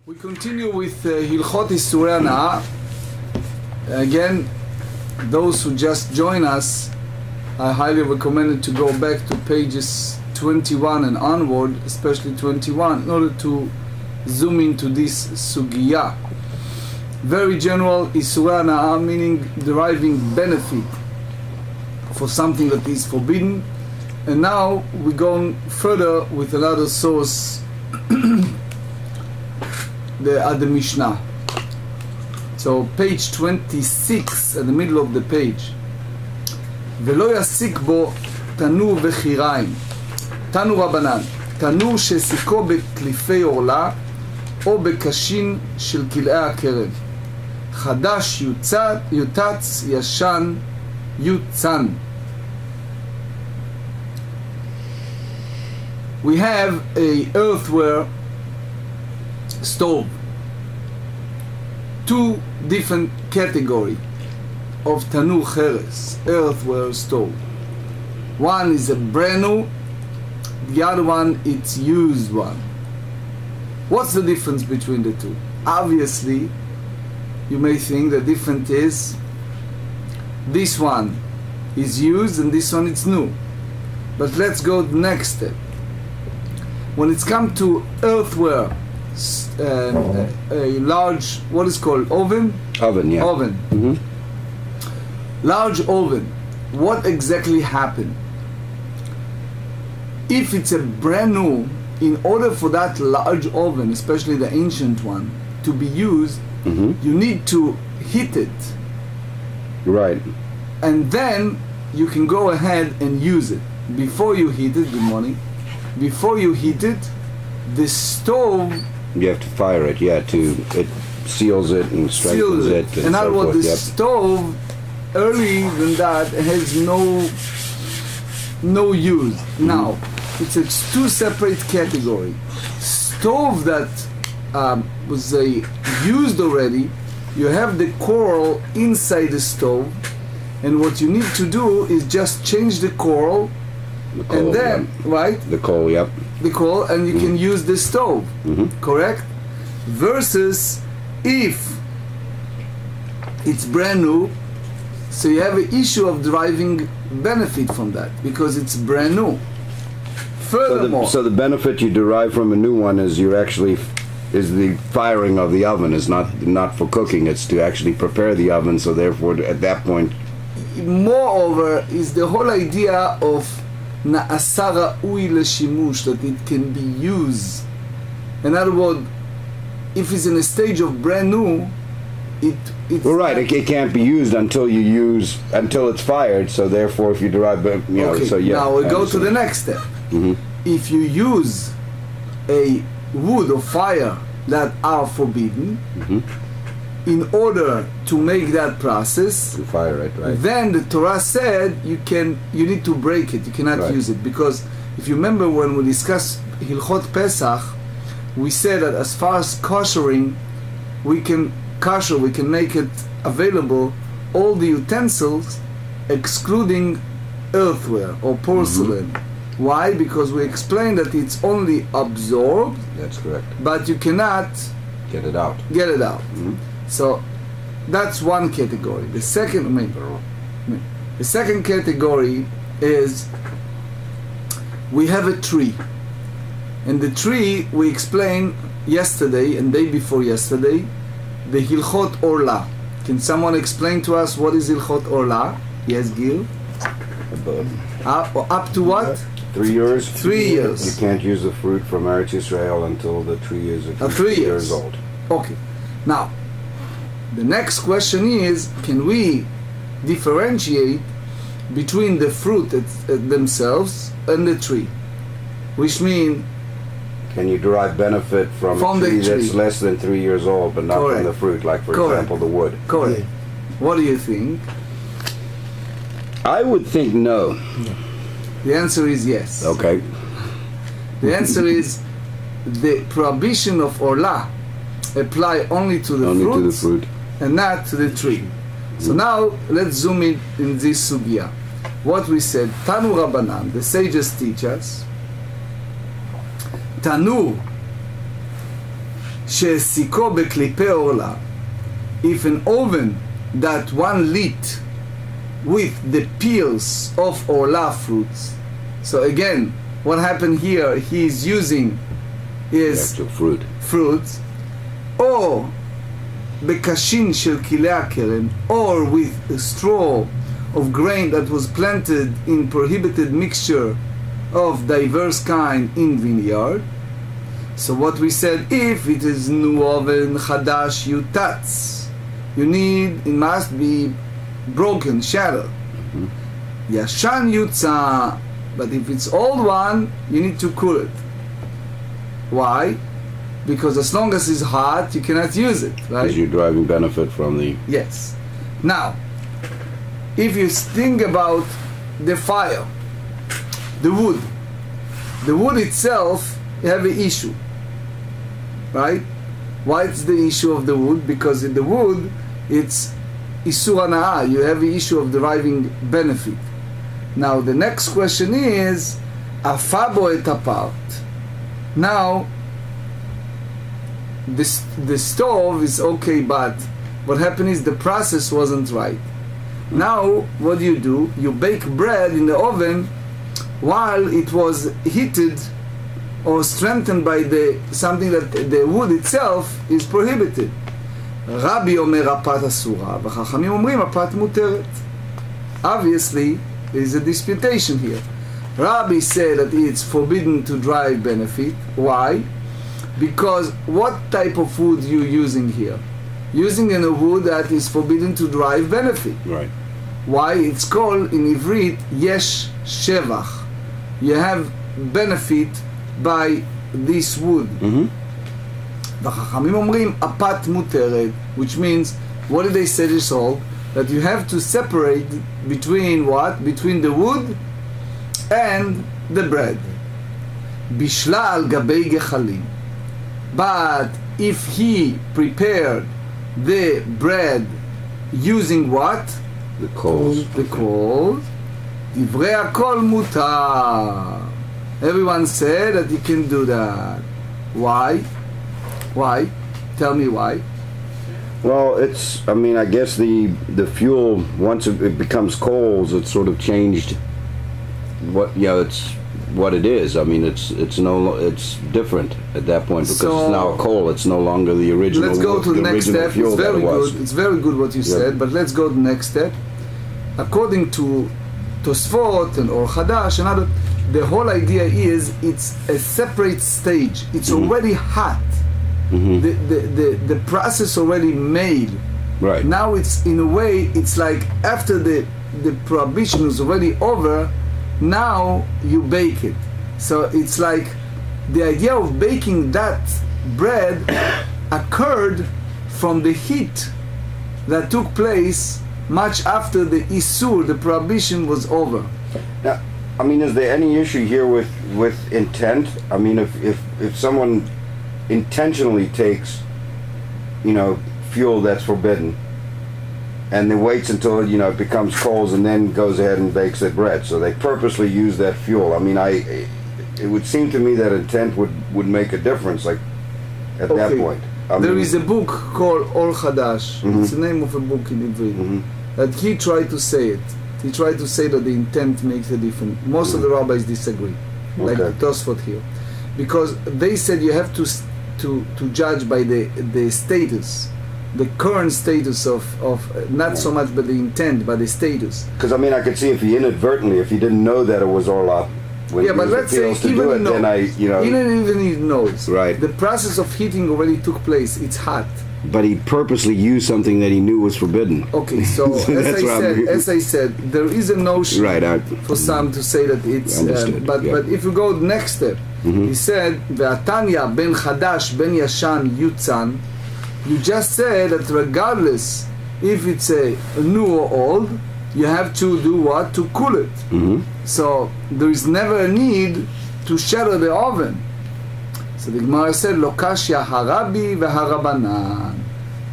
We continue with Hilchot Isurei Hana'ah. Again, those who just join us, I highly recommend to go back to pages 21 and onward, especially 21, in order to zoom into this sugya. Very general, Isurei Hana'ah, meaning deriving benefit for something that is forbidden. And now we're going further with another source, the Mishnah. So page 26 at the middle of the page. ולא יסיק בו תנור וחיריים. תנור רבנן, תנור שסיקו בקליפי עורלה או בקשין של כלאי הקרב. חדש יוצץ, ישן יוצן. We have a earthenware stove. Two different categories of tanur cheres, earthenware stove. One is a brand new, the other one it's used one. What's the difference between the two? Obviously, you may think the difference is this one is used and this one is new. But let's go the next step. When it's come to earthenware, a large, what is called oven? Oven, yeah. Oven. Mm-hmm. Large oven. What exactly happened? If it's a brand new, in order for that large oven, especially the ancient one, to be used, Mm-hmm. you need to heat it. Right. And then you can go ahead and use it. Before you heat it, good morning. Before you heat it, the stove You have to fire it, yeah, it seals it and strengthens it. And in other so words, forth, the yep. stove, early than that, has no use. Mm-hmm. Now, it's a two separate category. Stove that was used already, you have the coral inside the stove, and what you need to do is just change the coral, and then, yep. right? The coal, yep. The coal, and you can use the stove, correct? Versus if it's brand new, so you have an issue of deriving benefit from that because it's brand new. Furthermore, So the benefit you derive from a new one is is the firing of the oven. Is not for cooking, it's to actually prepare the oven, so therefore at that point. moreover, is the whole idea of na'asa ra'ui leshimush, that it can be used. In other words, if it's in a stage of brand new, it's Well, right, it can't be used until it's fired, so therefore if you derive, okay. so yeah. Now we go to the next step. Mm-hmm. If you use a wood or fire that are forbidden, in order to make that process, To fire it, right. then the Torah said you need to break it. You cannot Right. use it, because if you remember when we discussed Hilchot Pesach, we said that as far as koshering, we can make it available all the utensils, excluding earthenware or porcelain. Why? Because we explained that it's only absorbed, That's correct. but you cannot Get it out. get it out. So that's one category. The second category is we have a tree, and the tree we explained yesterday and day before yesterday, the Hilchot Orla. Can someone explain to us what is Hilchot Orla? Yes, Gil. Up to what? 3 years. 3 years. You can't use the fruit from Eretz Israel until the tree is 3 years old. Okay. Now, the next question is, can we differentiate between the fruit themselves and the tree? Which means, Can you derive benefit from a the tree tree. that's less than 3 years old, but not Correct. from the fruit, like for Correct. example the wood? correct. What do you think? I would think no. The answer is yes. Okay. The answer is the prohibition of Orla apply only to the Only to the fruits fruit. and not to the tree. So now let's zoom in this sugya. What we said, Tanu Rabbanan, the sages teach us, Tanu שהעסיקו בקליפי עורלה, if an oven that one lit with the peels of orla fruits. So again, what happened here, he is using is fruits, or בקשין של כלי הכרם, or with a straw of grain that was planted in prohibited mixture of diverse kind in vineyard. So what we said, if it is new oven chadash yutatz, you need, it must be broken, shattered. Yashan yutza, but if it's old one, you need to cool it. Why? Because as long as it's hot, you cannot use it, right? Because you're deriving benefit from the... Yes. Now, if you think about the fire, the wood itself, you have an issue, right? Why it's the issue of the wood? Because in the wood, it's isur hana'ah, you have the issue of deriving benefit. Now the next question is, afabo et apart. Now, the stove is okay, but what happened is the process wasn't right. Now, what do? You bake bread in the oven while it was heated or strengthened by something that the wood itself is prohibited. Rabbi אומר הפת אסורה, וחכמים אומרים הפת מותרת. Obviously, there is a disputation here. Rabbi said that it's forbidden to derive benefit. Why? Because what type of wood you using here? Using a wood that is forbidden to derive benefit. Right. Why? It's called in Ivrit yesh shevach. You have benefit by this wood. והחכמים אומרים הפת מותרת, which means, what did they say this all? That you have to separate between what? Between the wood and the bread. בישלה על גבי גחלים. But if he prepared the bread using what? The coals. The coals. דברי הכל מותר. Everyone said that you can do that. Why? Why? Tell me why. Well, it's, I mean, I guess the fuel, once it becomes coals, it's sort of changed what, it's what it is. I mean, it's different at that point, because it's now a coal. It's no longer the original. Let's go to the next step. It's very good. It's very good what you said, but let's go to the next step. According to Tosfot and Or Chadash and other, the whole idea is it's a separate stage. It's already hot. The process already made. Right. Now it's, in a way, it's like after the prohibition is already over, now you bake it. So it's like the idea of baking that bread occurred from the heat that took place much after the isur, the prohibition, was over. Now, I mean, is there any issue here with intent? I mean, if someone intentionally takes, fuel that's forbidden, and then waits until it becomes coals and then goes ahead and bakes that bread, so they purposely use that fuel. I mean, it would seem to me that intent would make a difference, like at that point. There is a book called Or Chadash. It's the name of a book in Hebrew. That he tried to say it. He tried to say that the intent makes a difference. Most of the rabbis disagree, like Tosfot here, because they said you have to judge by the status, the current status of not so much by the intent, but the status. Because I mean, I could see if he inadvertently, if he didn't know that it was Orla, when he but let's say even even he knows, right? The process of heating already took place. It's hot. But he purposely used something that he knew was forbidden. Okay, so as I said, there is a notion for some to say that it's. But if you go next step, he said, "Ve'atanya ben chadash ben yashan yutzan." You just said that regardless if it's a new or old, you have to do what? To cool it. So there is never a need to shatter the oven. So the Gemarrah said, "Lo kashya harabi v'harabanan."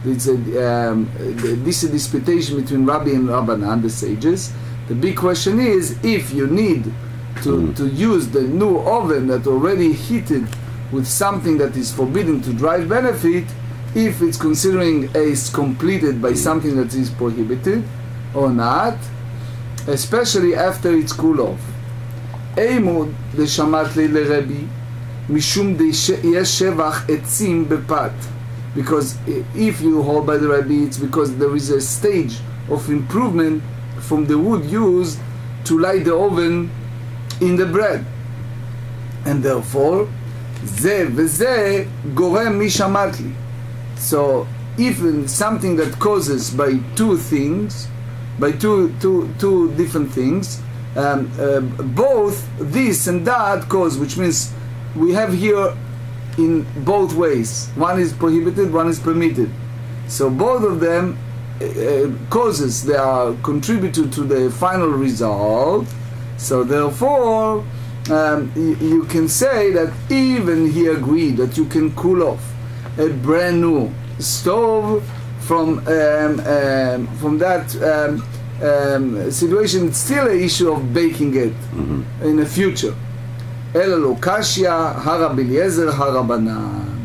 It's this is a disputation between Rabbi and Rabbanan, the sages. The big question is, if you need to use the new oven that already heated with something that is forbidden to drive benefit, if it's considering as completed by something that is prohibited or not, especially after it's cool off. Eimud דשמט לי לרבי משום יש שבח עצים בפת. Because if you hold by the Rabbi, it's because there is a stage of improvement from the wood used to light the oven in the bread. And therefore, זה וזה גורם משמט לי. So, even something that causes by two things, by two different things, both this and that cause, which means we have here in both ways. One is prohibited, one is permitted. So both of them causes, they are contributed to the final result. So therefore, you can say that even he agreed that you can cool off a brand new stove from that situation. It's still an issue of baking it in the future. אלא לא קשיא, הרבי אליעזר הרבנן.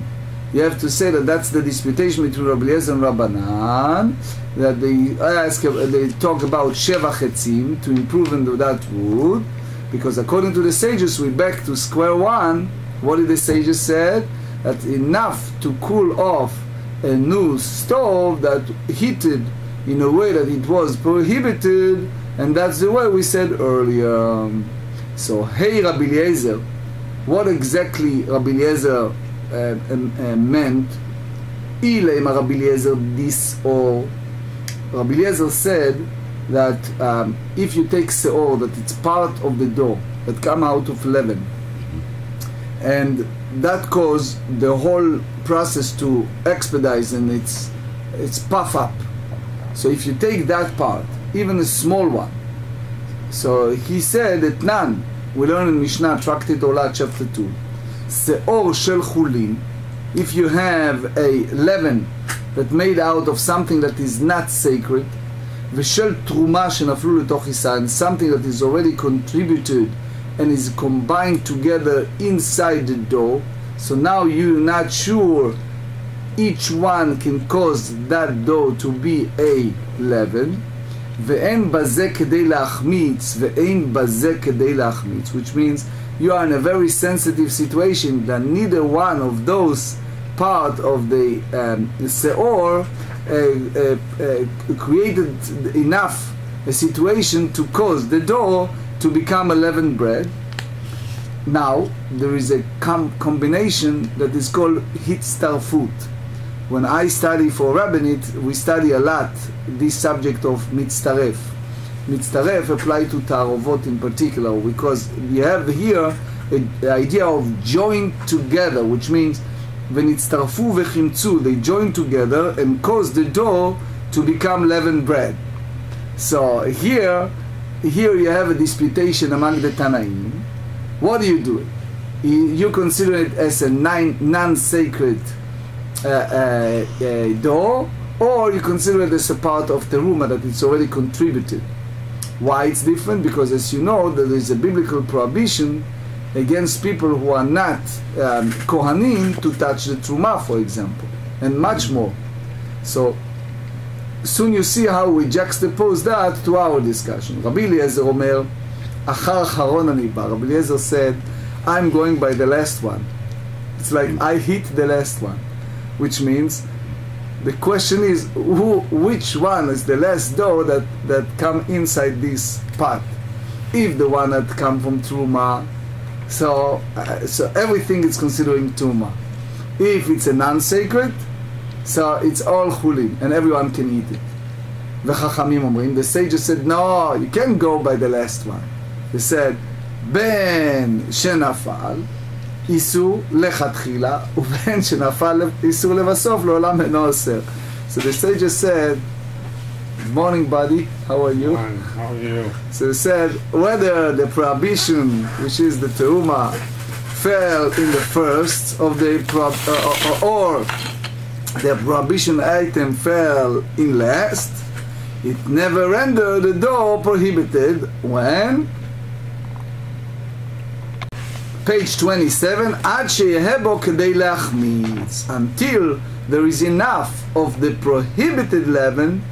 You have to say that that's the disputation between Rabbi Eliezer and Rabbanan, that they talk about shevach etzim, to improve into that wood, because according to the sages, we're back to square one. What did the sages said? That enough to cool off a new stove that heated in a way that it was prohibited, and that's the way we said earlier. So, hey Rabbi Eliezer, what exactly Rabbi Eliezer meant? Ilay Rabbi Eliezer this or Rabbi Eliezer said that if you take seor, that it's part of the dough that come out of leaven, and that caused the whole process to expedite and it's puff up. So if you take that part, even a small one, so he said that none. We learn in Mishnah, Tractate Olah, chapter 2. Seor shel chulin, if you have a leaven that made out of something that is not sacred, v'shel truma shenaflu letoch isa, and something that is already contributed and is combined together inside the dough. So now you're not sure each one can cause that dough to be a leaven. ואין בזה כדי להחמיץ, ואין בזה כדי להחמיץ, which means you are in a very sensitive situation that neither one of those part of the seor created enough a situation to cause the dough to become a leavened bread. Now there is a combination that is called hitztarfut. When I study for rabbinate, we study a lot this subject of mitztaref. Mitztaref apply to tarovot in particular, because we have here the idea of joined together, which means v'nitztarfu v'chimtzu, they join together and cause the dough to become leavened bread. So here you have a disputation among the Tanaim. What do you do? You consider it as a non-sacred dough, or you consider it as a part of teruma that it's already contributed. Why it's different? Because as you know, there is a biblical prohibition against people who are not kohanim to touch the truma, for example, and much more. So soon you see how we juxtapose that to our discussion. Rabbi Eliezer Omer, achar charon ani ba. Rabbi Eliezer said, I'm going by the last one. It's like I hit the last one. Which means the question is which one is the last dough that come inside this pot. If the one that come from truma, so everything is considering truma. If it's a non-sacred, so it's all chulin and everyone can eat it. The sages said, no, you can't go by the last one. They said, ben shenafal איסור לכתחילה, ובין שנפל איסור לבסוף, לעולם אינו אוסר. So the sages said, good morning buddy, how are you? Fine, how are you? So they said, whether the prohibition, which is the teruma, fell in the first of the, or the prohibition item fell in last, it never rendered the dough prohibited when page 27, עד שיהיה בו כדי להחמיץ, until there is enough of the prohibited leaven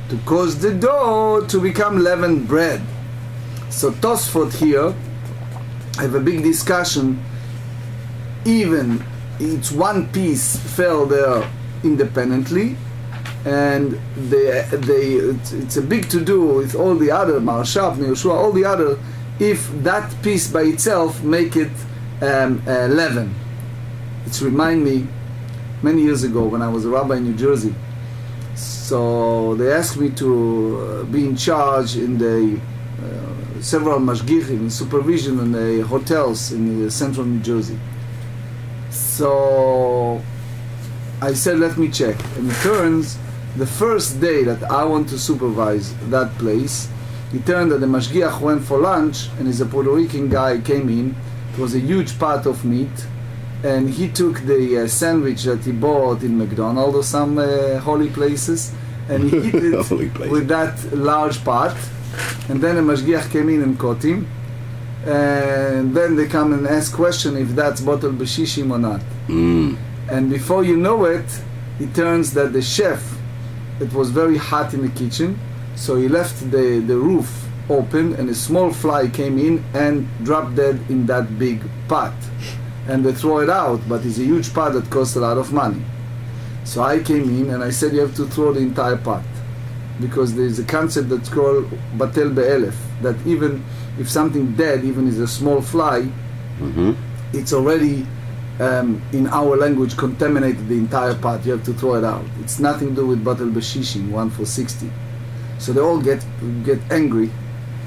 to cause the dough to become leavened bread. So Tosfot here have a big discussion. Even it's one piece fell there independently, and it's a big to-do with all the other Marshav, Yehoshua, all the other, if that piece by itself make it leaven. It's remind me many years ago when I was a rabbi in New Jersey. So they asked me to be in charge in the several mashgichim, supervision in the hotels in central New Jersey. So I said, let me check. And it turns, the first day that I want to supervise that place, it turned that the mashgiach went for lunch, and he's a Puerto Rican guy, came in. It was a huge pot of meat, and he took the sandwich that he bought in McDonald's or some holy places, and he hit it with that large pot. And then the mashgiach came in and caught him, and then they come and ask question if that's bottle b'shishim or not. And before you know it, it turns that the chef, it was very hot in the kitchen, so he left the roof open, and a small fly came in and dropped dead in that big pot. And they throw it out, but it's a huge pot that costs a lot of money. So I came in and I said, you have to throw the entire pot, because there is a concept that's called batel be'elef, that even if something dead, even is a small fly, it's already in our language contaminated the entire pot. You have to throw it out. It's nothing to do with batel b'shishim, 1 for 60. So they all get angry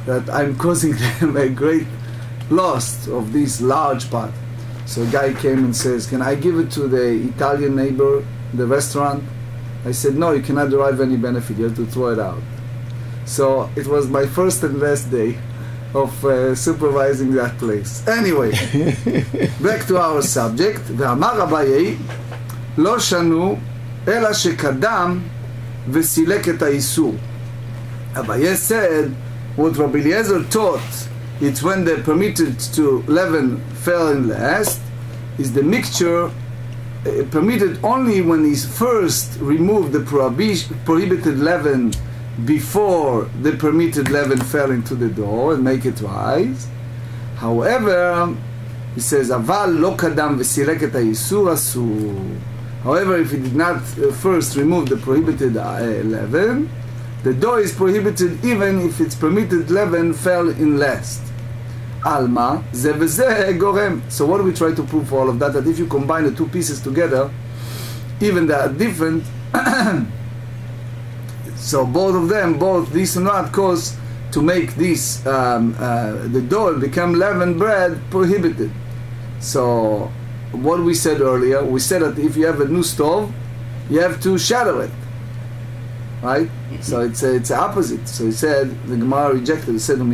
that I'm causing them a great loss of this large pot. So a guy came and says, can I give it to the Italian neighbor, the restaurant? I said, no, you cannot derive any benefit, you have to throw it out. So it was my first and last day of supervising that place. Anyway, back to our subject. ואמר רביי, לא שנו, אלא שקדם וסילק את האיסור. Abaye said, what Rabbi Eliezer taught, it's when they're permitted to leaven fell in last, is the mixture permitted only when he first removed the prohibited leaven before the permitted leaven fell into the dough and make it rise. However, he says, Aval lo kadam v'silek et ha'isur asur. However, if he did not first remove the prohibited leaven, the dough is prohibited even if its permitted leaven fell in last. Alma, ze v'ze gorem. So what do we try to prove for all of that? That if you combine the two pieces together, even they are different, so both of them, both this and that, cause to make this, the dough become leavened bread, prohibited. So what we said earlier, we said that if you have a new stove, you have to shatter it. Right? So it's the opposite. So he said, the Gemarrah rejected. He said, how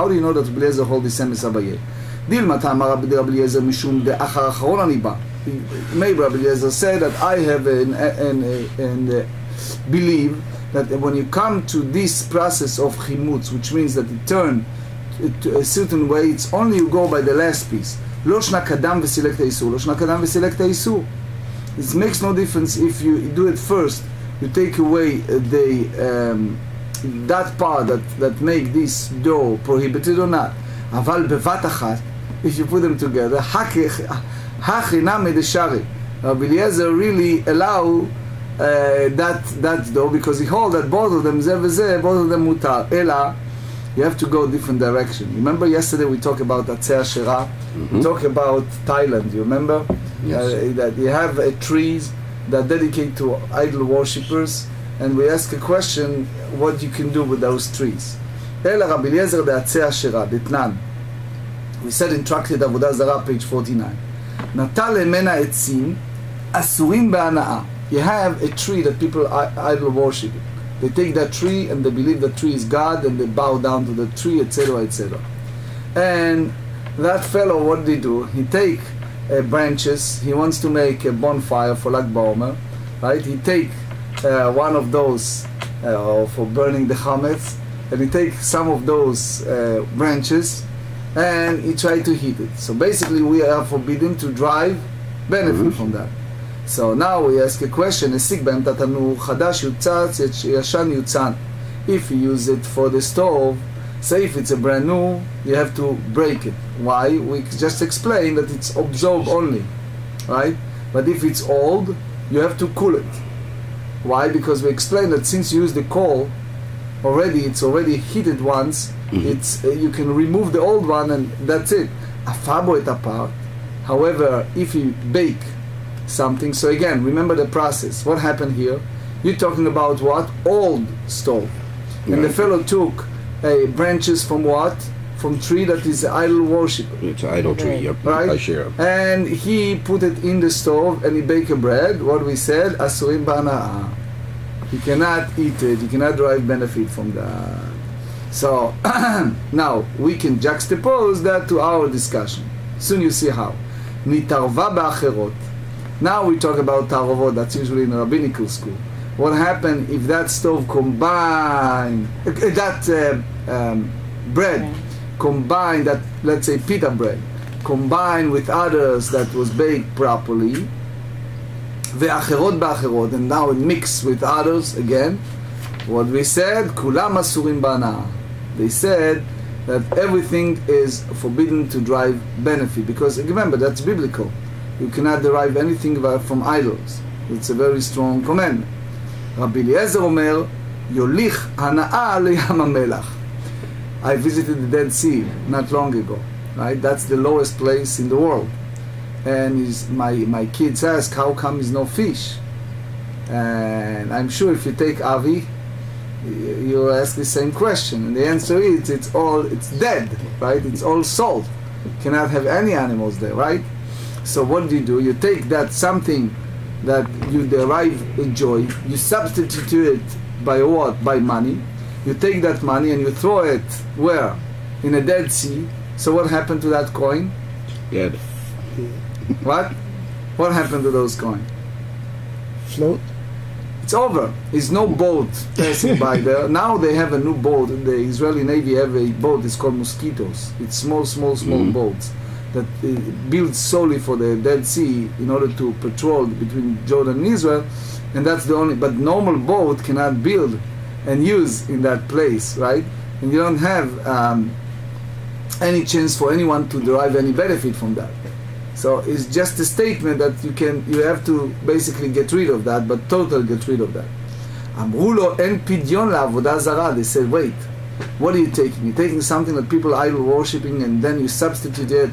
do you know that Rabbi Eliezer hold the same as Abaye? Dilma ta'amar Rabbi Eliezer mishum de achar acharon ani ba. Maybe Rabbi Eliezer said that I have and believe that when you come to this process of chimutz, which means that it turn to a certain way, it's only you go by the last piece. Lo shna kadam v'silek ta'isur. Lo shna kadam v'silek ta'isur. It makes no difference if you do it first. You take away that part that make this dough prohibited or not. Aval bevat achat, if you put them together, hachinam medeshari. Rabbi Eliezer really allow that dough because he hold that both of them both of them mutar. Ela, you have to go different direction. Remember yesterday we talked about Atzeh we talked about Thailand. You remember? Yes. That you have trees that dedicate to idol worshippers, and we ask a question: what you can do with those trees? Ela Rabbi Eliezer be'atzeh Asherah detnan. We said in Tractate Avodah Zarah, page 49. Natal lemena etzim asurim be'ana'ah. You have a tree that people idol worship. They take that tree and they believe that tree is God, and they bow down to the tree, etc., etc. And that fellow, what did he do? He take branches. He wants to make a bonfire for Lag BaOmer, right? He take one of those for burning the chametz, and he take some of those branches, and he tried to hit it. So basically we are forbidden to drive benefit from that. So now we ask a question, הסיק באמצע תנור, חדש יוצץ, ישן יוצן. If you use it for the stove, say if it's a brand new, you have to break it. Why? We just explained that it's absorbed only, right? But if it's old, you have to cool it. Why? Because we explained that since you use the coal, it's already heated once, you can remove the old one and that's it. Afabo it apart. However, if you bake something, so again, remember the process. What happened here? You're talking about what? Old stove. And the fellow took branches from what? From tree that is idol worship. It's an idol tree, yep. Right? I share. And he put it in the stove and he baked a bread. What we said, asurim ba'ana'ah. You cannot eat it, you cannot derive benefit from that. So, now, we can juxtapose that to our discussion. Soon you see how. Nitarva ba'acherot. Now we talk about tarovot, that's usually in a rabbinical school. What happened if that stove combined, bread, combined, that, let's say pita bread, combined with others that was baked properly, ve'acherot ba'acherot, and now it mixed with others again, what we said, kulam asurim ba'ana'ah. They said that everything is forbidden to derive benefit, because remember, that's biblical. You cannot derive anything from idols. It's a very strong commandment. Rabbi Eliezer Omer, Yolich hana'ah liyam hamelach. I visited the Dead Sea not long ago. Right, that's the lowest place in the world. And my kids ask, how come there's no fish? And I'm sure if you take Avi, you ask the same question, and the answer is it's dead, right? It's all salt. You cannot have any animals there, right? So what do? You take that something that you derive a joy, you substitute it by what? By money. You take that money and you throw it where? In a Dead Sea. So what happened to that coin? Dead. What? What happened to those coins? Float. It's over. There's no boat passing by there. Now they have a new boat. The Israeli Navy have a boat. It's called Mosquitoes. It's small boats that built solely for the Dead Sea in order to patrol between Jordan and Israel. And that's the only. But normal boat cannot build and use in that place, right? And you don't have any chance for anyone to derive any benefit from that. So it's just a statement that you have to basically get rid of that, but totally get rid of that. אמרו לו, אין פדיון לעבודה זרה. They said, wait, what are you taking? You're taking something that people are idol worshipping, and then you substitute it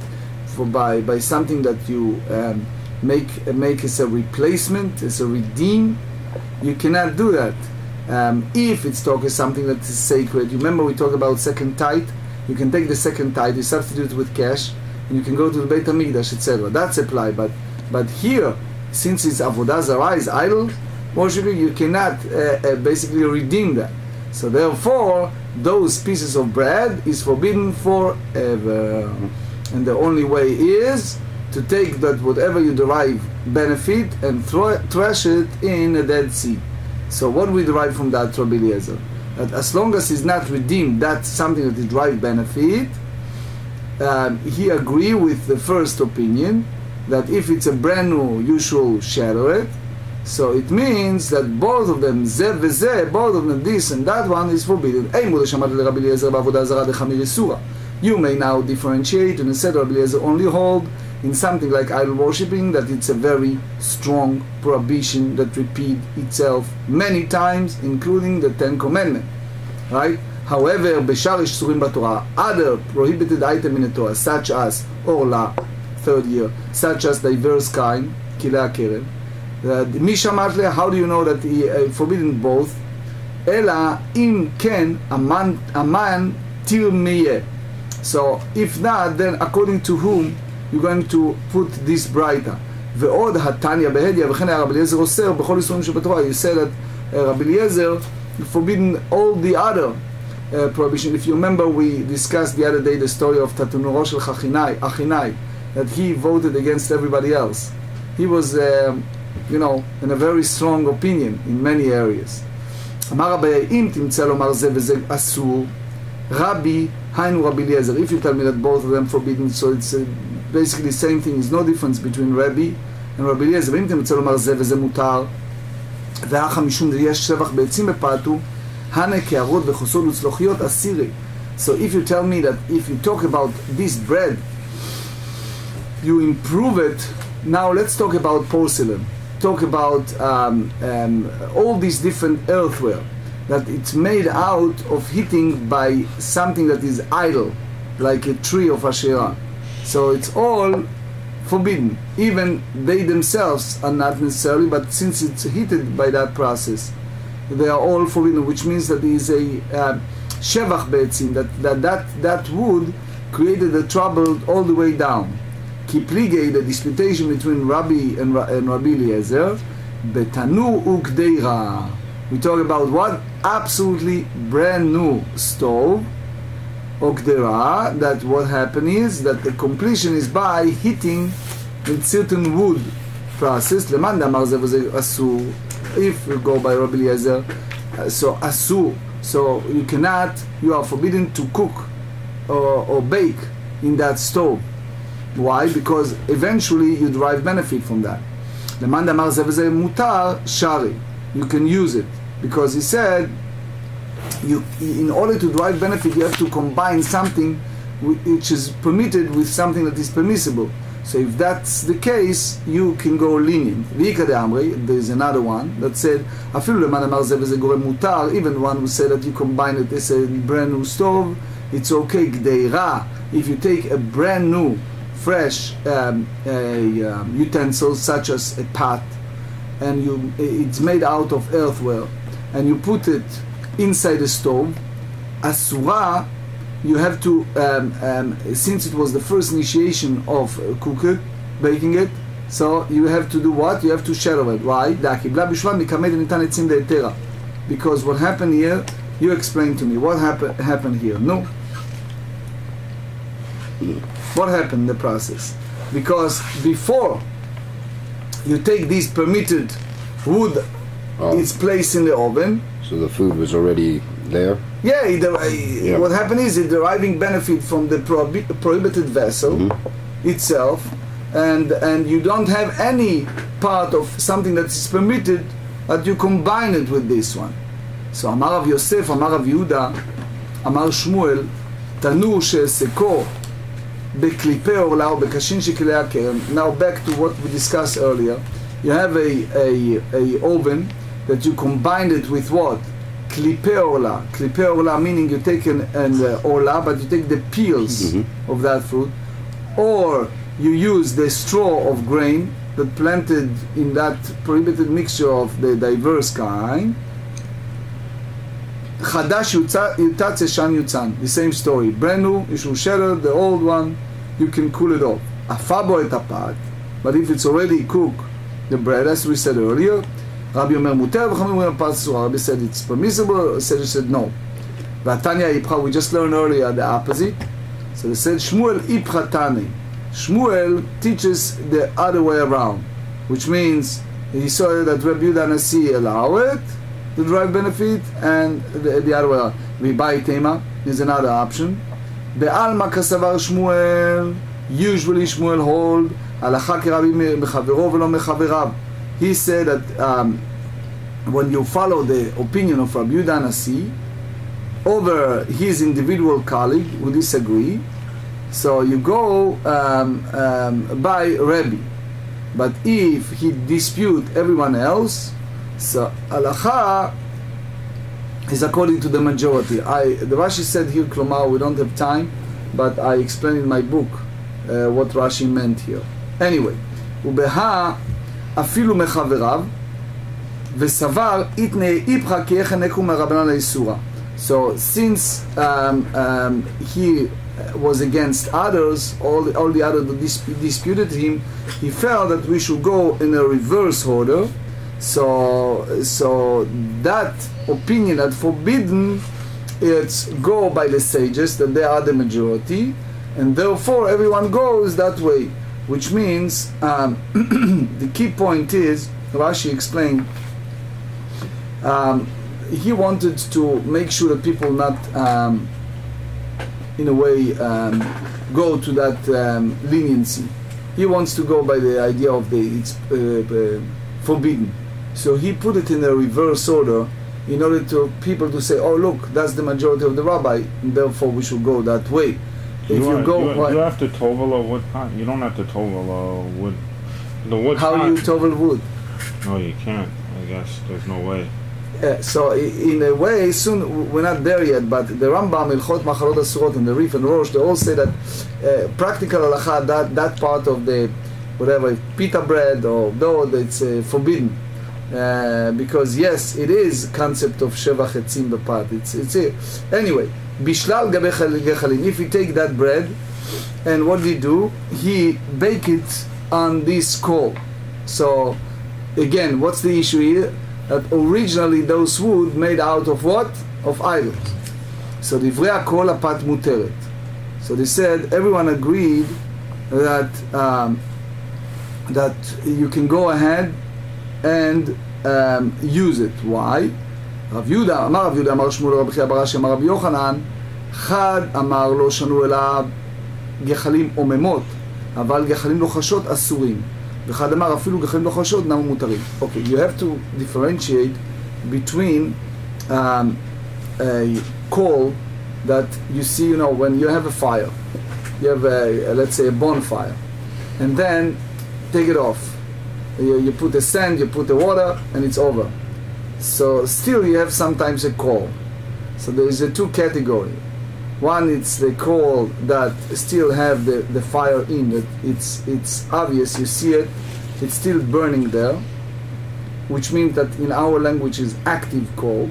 by something that you make as a replacement, as a redeem. You cannot do that. If it's talking something that is sacred, you remember we talked about second tithe. You can take the second tithe, you substitute it with cash, and you can go to the Beit HaMikdash, etc. That's applied. But here, since it's avodah zarah, is idol worshiping, you cannot basically redeem that. So therefore, those pieces of bread is forbidden forever. And the only way is to take that whatever you derive benefit and trash it in a Dead Sea. So what we derive from that, Rabbi Eliezer? That as long as it's not redeemed, that's something that is derive benefit. He agree with the first opinion that if it's a brand new, you should shatter it. So it means that both of them, ze veze, both of them, this and that one is forbidden. You may now differentiate, and instead Rabbi Eliezer only hold in something like idol worshipping that it's a very strong prohibition that repeat itself many times, including the 10 Commandments, right? However, בשאר איסורים בתורה, other prohibited item in the Torah, such as orla, third year, such as diverse kind, כלי הכרם, מי שמעת לה, how do you know that he forbidden both? אלא אם כן, aman תרמיה. So, if not, then according to whom you're going to put this brighter? ועוד התניא בהדיא, וכן הרבי אליעזר אוסר בכל איסורים שבתורה. You said that Rabbi Eliezer forbidden all the other prohibition. If you remember, we discussed the other day the story of Tatunuro shel Achinai, that he voted against everybody else. He was, in a very strong opinion in many areas. אמר רבי, אם תמצא לומר זה וזה אסור, Rabbi, Hainu Rabbi Eliezer. If you tell me that both of them forbidden, so it's basically the same thing. There's no difference between Rabbi and Rabbi Eliezer. ואם אתם רוצה לומר זה וזה מותר, ואחא משום יש שבח בעצים בפתו, הנה קערות וחוסות וצלוחיות עשירי. So if you tell me that if you talk about this bread, you improve it. Now let's talk about porcelain. Talk about all these different earthware that it's made out of heating by something that is idle, like a tree of Asherah. So it's all forbidden. Even they themselves are not necessarily, but since it's heated by that process, they are all forbidden, which means that there is a shevach be'etzim, that wood created the trouble all the way down. Ki pligei, the disputation between Rabbi and Rabbi Eliezer, betanu ukdeira. We talk about what? Absolutely brand new stove, ukdeira, that what happened is that the completion is by heating with certain wood process. Leman damar ze v'ze asur. If you go by Rabbi Eliezer, so asur. So you are forbidden to cook or bake in that stove. Why? Because eventually you derive benefit from that. Leman damar ze v'ze mutar shari. You can use it. Because he said, in order to derive benefit, you have to combine something which is permitted with something that is permissible. So if that's the case, you can go lenient. There is another one that said, even one who said that you combine it as a brand new stove, it's okay. If you take a brand new, fresh utensil such as a pot, and it's made out of earthware, and you put it inside the stove, asura, you have to, since it was the first initiation of baking it, so you have to do what? You have to shadow it. Why? Because what happened here, you explain to me, what happened here? No. What happened in the process? Because before you take this permitted wood, it's placed in the oven. So the food was already there? Yeah, what happened is it's deriving benefit from the prohibited vessel itself, and you don't have any part of something that is permitted that you combine it with this one. So אמר רב יוסף, אמר רב יהודה, אמר שמואל, תנור שהעסקו בקליפי עורלה או בקשין שכלי הכרם. Now back to what we discussed earlier. You have a oven that you combine it with what? Klipe orla. Klipe orla meaning you take an orla, but you take the peels of that fruit, or you use the straw of grain that planted in that prohibited mixture of the diverse kind. Chadash yutatz eshan yutzan. The same story. Brand new, you should shatter the old one. You can cool it off. Afabo et apat. But if it's already cooked, the bread, as we said earlier, Rabbi Omer muter, v'chamim omer pasur. Rabbi said it's permissible. Sage said no. V'atanya ipcha. We just learned earlier the opposite. So they said Shmuel ipcha tani. Shmuel teaches the other way around, which means he saw that Rabbi Yehuda Nasi allow it to derive benefit, and the other way around. V'bai tema is another option. Be'alma kasavar Shmuel. Usually Shmuel hold halacha k'Rabbi mechavero v'lo mechaverav. He said that when you follow the opinion of Rabbi Yehuda Nasi over his individual colleague who disagree, so you go by Rabbi. But if he dispute everyone else, so halacha is according to the majority. The Rashi said here, Klomar, we don't have time, but I explained in my book what Rashi meant here. Anyway, ubeha afilu mechaverav v'savar itnei ipcha ki echeneku merabanan leisura. So since he was against others, all the others disputed him, he felt that we should go in a reverse order. So that opinion that forbidden, it's go by the sages, that they are the majority, and therefore everyone goes that way. Which means the key point is, Rashi explained, he wanted to make sure that people not in a way, go to that leniency. He wants to go by the idea of it's forbidden. So he put it in a reverse order in order to people to say, oh look, that's the majority of the rabbi, and therefore we should go that way. If you have to tovel a wood pot. You don't have to tovel a wood. The wood How pot. you tovel wood? No, you can't. I guess there's no way. So in a way, soon we're not there yet, but the Rambam, Ilchot Machalot Asurot, and the Rif and Rosh, they all say that practical halacha, that part of the whatever pita bread or dough, it's forbidden. Because yes, it is concept of sheva chetzim b'pat. It's anyway. Bishlal gabe chalin. If you take that bread, and what did he do? He bake it on this coal. So again, what's the issue here? That originally those wood made out of what? Of idols. So divrei hakol apat muteret. So they said everyone agreed that that you can go ahead and use it. Why? רב יהודה, אמר רב יהודה, אמר שמואל רבי חייא בר אשי, אמר רבי יוחנן, חד אמר לא שנו אלא גחלים עוממות, אבל גחלים לוחשות אסורים. וחד אמר אפילו גחלים לוחשות נמו מותרים. Okay, you have to differentiate between a coal that you see, you know, when you have a fire, you have let's say a bonfire, and then take it off. You put the sand, you put the water, and it's over. So still you have sometimes a coal. So there is a two category. One, it's the coal that still have the fire in it. It's obvious, you see it, it's still burning there, which means that in our language is active coal.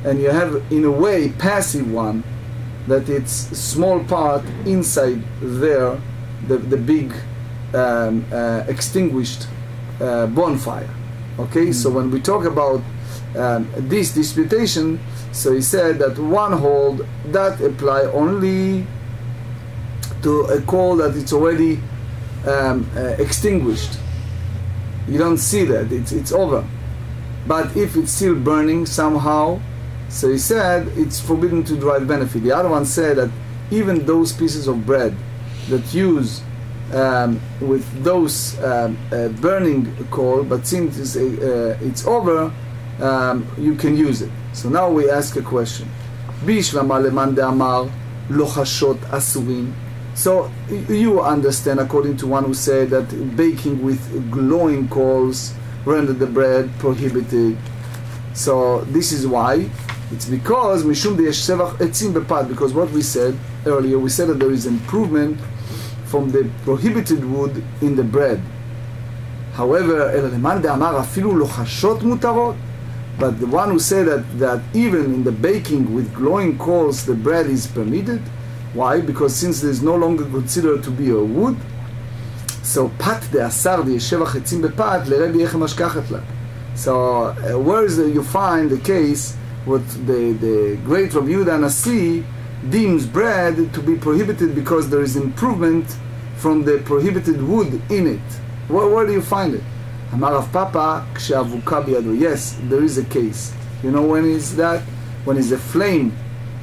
And you have, in a way, passive one, that it's a small part inside there, the big extinguished bonfire. Okay, so when we talk about this disputation, so he said that one hold that apply only to a coal that it's already extinguished. You don't see that, it's over. But if it's still burning somehow, so he said it's forbidden to derive benefit. The other one said that even those pieces of bread that use with those burning coal, but since it's over, you can use it. So now we ask a question. So you understand, according to one who said that baking with glowing coals rendered the bread prohibited. So this is why. It's because because what we said earlier, we said that there is improvement from the prohibited wood in the bread. However, but the one who said that even in the baking with glowing coals the bread is permitted. Why? Because since it is no longer considered to be a wood, so pat de asar de yesheva chetzim bepat lerebi yechem ashkachat la. So where is you find the case what the great Rabbi Yehuda Nasi deems bread to be prohibited because there is improvement from the prohibited wood in it? Where do you find it? Amar Rav Papa kshe'avuka biyado. Yes, there is a case. You know when is that? When is the flame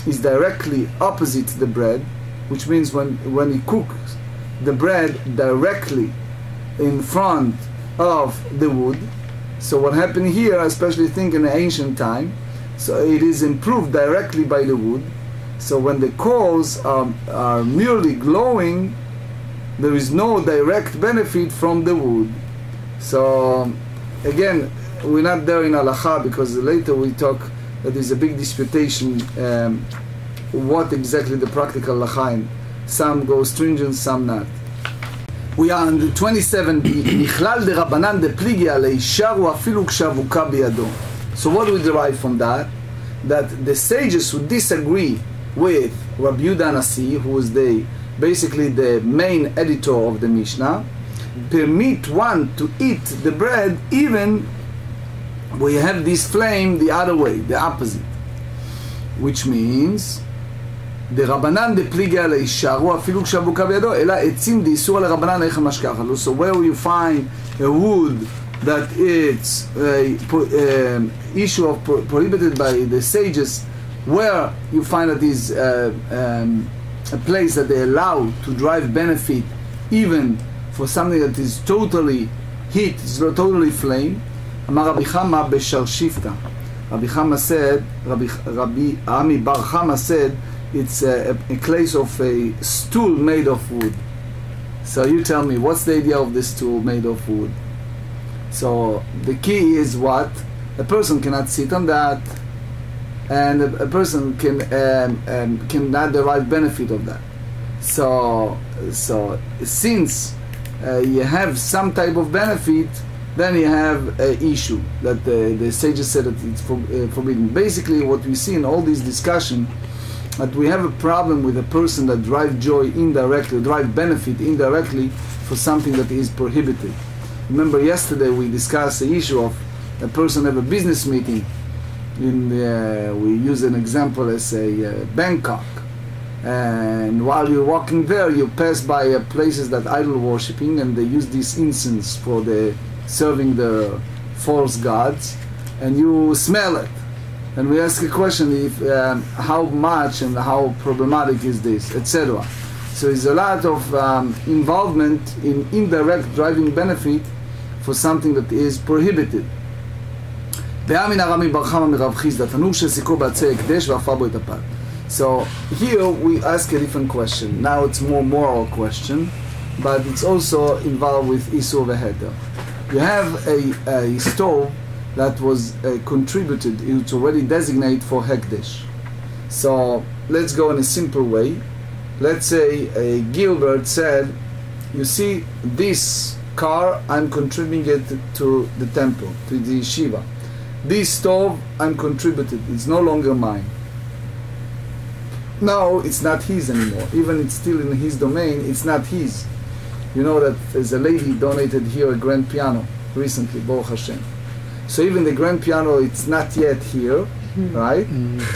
is directly opposite the bread, which means when he cooks the bread directly in front of the wood. So what happened here, especially think in the ancient time, so it is improved directly by the wood. So when the coals are merely glowing, there is no direct benefit from the wood. So again, we're not there in halacha because later we talk that there's a big disputation what exactly the practical halacha, and some go stringent, some not. We are on the 27. So what do we derive from that? That the sages who disagree with Rabbi Yehuda Nasi, who is basically the main editor of the Mishnah, permit one to eat the bread even we have this flame the other way, the opposite, which means the Rabbanan de pliga leisharu afilu kshavuka biyado ela etzim de isur leRabbanan echem mashkachalu. So where will you find a wood that it's issue of prohibited by the sages, where you find that is a place that they allow to drive benefit even for something that is totally heat, is totally flame. Amar Rabbi Chama b'shar shifta. Rabbi Chama said, Rabbi Ami Bar Chama said, it's a place of a stool made of wood. So you tell me, what's the idea of this stool made of wood? So the key is what? A person cannot sit on that, and a person cannot derive benefit of that. So since you have some type of benefit, then you have an issue that the sages said that it's forbidden. Basically, what we see in all these discussion, that we have a problem with a person that drive joy indirectly, drive benefit indirectly for something that is prohibited. Remember yesterday we discussed the issue of a person have a business meeting we use an example as a Bangkok, and while you're walking there you pass by places that idol worshipping, and they use this incense for the serving the false gods, and you smell it, and we ask a question if how much and how problematic is this, etc. So there's a lot of involvement in indirect driving benefit for something that is prohibited. So here we ask a different question. Now it's more moral question, but it's also involved with Isur Veheter. You have a stove that was contributed, it's already designated for Hekdesh. So let's go in a simple way. Let's say Gilbert said, you see this car, I'm contributing it to the temple, to the yeshiva. This stove, I'm contributed, it's no longer mine. Now it's not his anymore. Even it's still in his domain, it's not his. You know that there's a lady donated here a grand piano recently, Baruch Hashem. So even the grand piano, it's not yet here, right?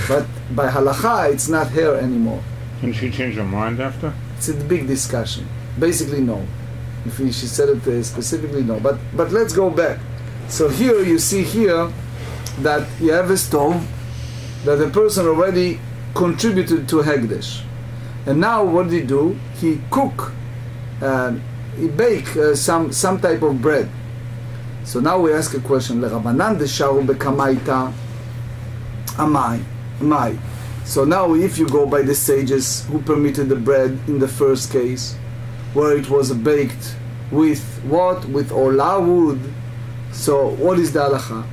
But by halacha, it's not here anymore. Can she change her mind after? It's a big discussion. Basically, no. If she said it specifically, no. But let's go back. So here you see here that you have a stove that the person already contributed to Hekdesh. And now what did he do? He cook, he bake some type of bread. So now we ask a question, L'Rabanan desharu bekamaita amai. So now if you go by the sages who permitted the bread in the first case, where it was baked with what? With ola wood. So what is the halacha?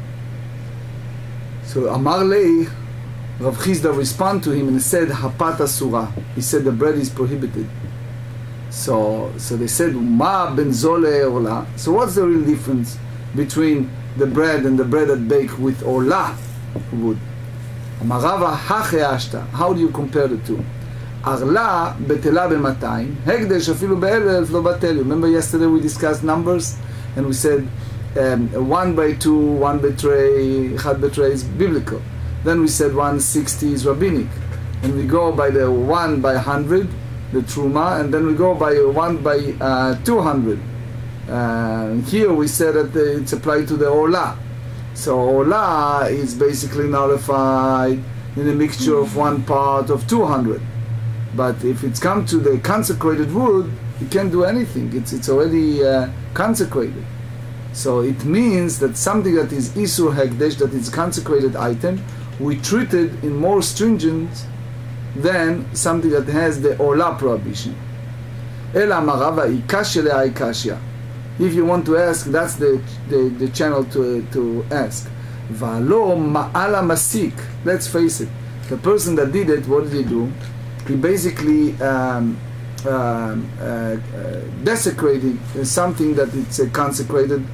So Amar Lei, Rav Chizda responded to him and said, Hapat asura. He said the bread is prohibited. So they said, Ma ben zole ola. So what's the real difference between the bread and the bread that baked with ola wood? Amar Rava hache ashta. How do you compare the two? Arla betela be-200, Hekdesh afilu be-1,000 lo batel. Remember yesterday we discussed numbers and we said 1 by 2, 1 betray, Chad betray is biblical. Then we said 160 is rabbinic. And we go by the 1 by 100, the Truma, and then we go by 1 by 200. Here we said that it's applied to the Ola. So Ola is basically nullified in a mixture of 1 part of 200. But if it's come to the consecrated wood, you can't do anything. It's already consecrated. So it means that something that is Isur Hekdesh, that is consecrated item, we treat it in more stringent than something that has the Ola prohibition. Ela marava ikashya le'aikashya. If you want to ask, that's the channel to ask. Valo ma'ala masik. Let's face it. The person that did it, what did he do? He basically desecrated something that it's a consecrated